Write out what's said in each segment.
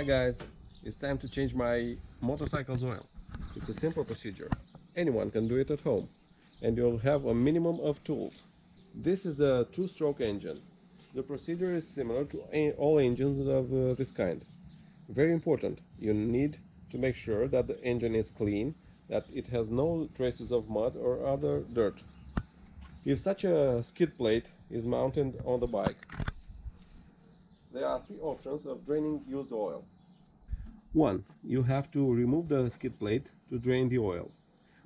guys, it's time to change my motorcycle's oil. It's a simple procedure. Anyone can do it at home, and you'll have a minimum of tools. This is a two-stroke engine. The procedure is similar to all engines of this kind. Very important, you need to make sure that the engine is clean, that it has no traces of mud or other dirt. If such a skid plate is mounted on the bike, there are three options of draining used oil. 1. You have to remove the skid plate to drain the oil,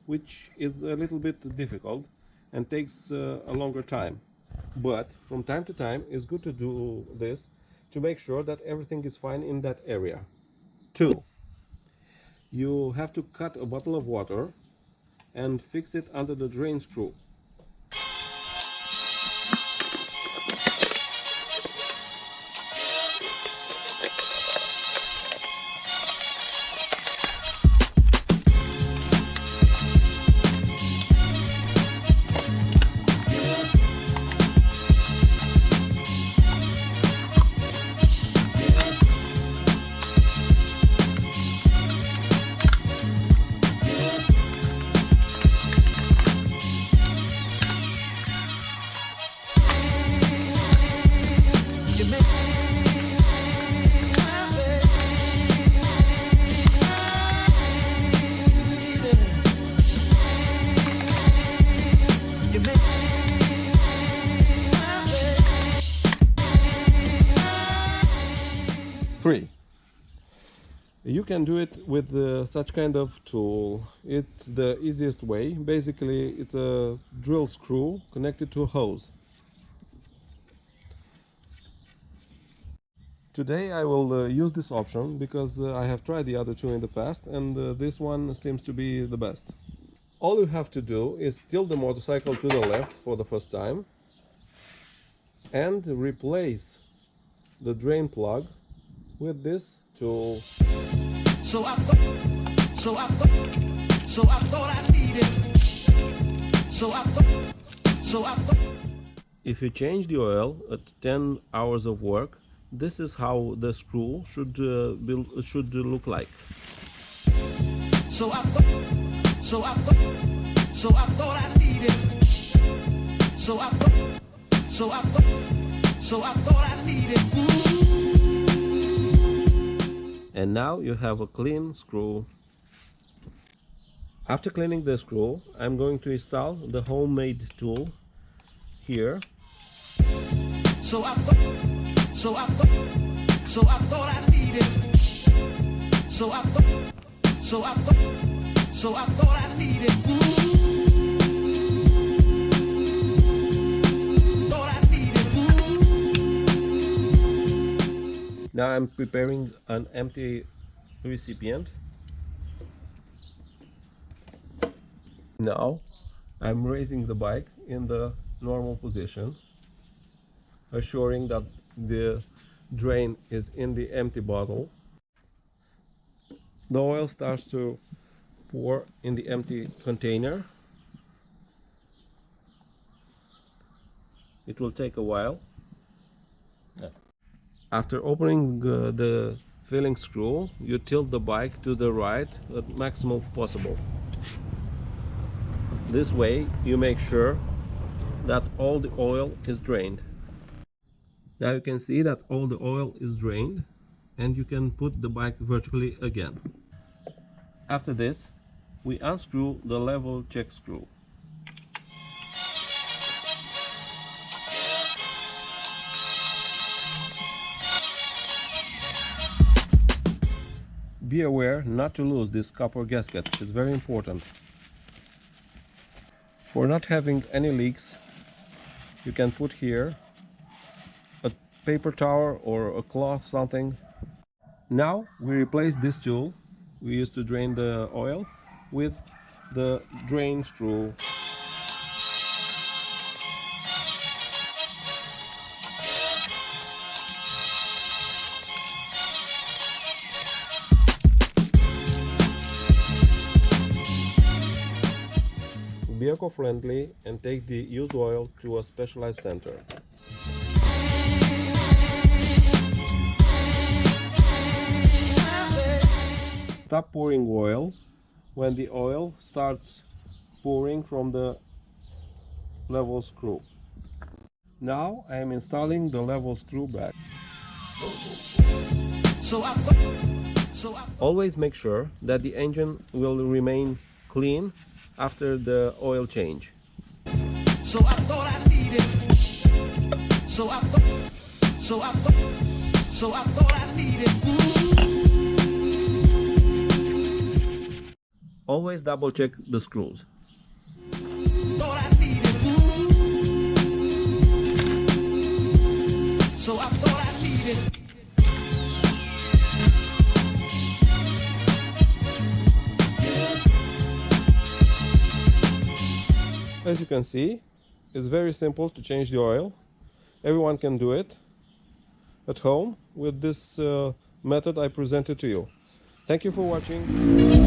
which is a little bit difficult and takes a longer time. But from time to time it's good to do this to make sure that everything is fine in that area. 2. You have to cut a bottle of water and fix it under the drain screw. Three. You can do it with such kind of tool. It's the easiest way. Basically, it's a drill screw connected to a hose. Today I will use this option because I have tried the other two in the past, and this one seems to be the best. All you have to do is tilt the motorcycle to the left for the first time and replace the drain plug with this tool. So I thought I needed. If you change the oil at 10 hours of work, this is how the screw should look like. So I thought I needed. So I thought I needed. And now you have a clean screw. After cleaning the screw, I'm going to install the homemade tool here. So I thought I needed. So I thought I needed. Now I'm preparing an empty recipient. Now I'm raising the bike in the normal position, assuring that the drain is in the empty bottle. The oil starts to pour in the empty container. It will take a while. After opening the filling screw, you tilt the bike to the right at maximum possible. This way you make sure that all the oil is drained. Now you can see that all the oil is drained, and you can put the bike vertically again. After this, we unscrew the level check screw. Be aware not to lose this copper gasket, it's very important. For not having any leaks, you can put here a paper towel or a cloth, something. Now we replace this tool we used to drain the oil with the drain screw. Be eco-friendly and take the used oil to a specialized center. stop pouring oil when the oil starts pouring from the level screw. Now I am installing the level screw back. Always make sure that the engine will remain clean after the oil change. So I thought I needed. So I thought I needed. Always double check the screws. Thought I needed. So I thought I needed. As you can see, it's very simple to change the oil. Everyone can do it at home with this method I presented to you. Thank you for watching.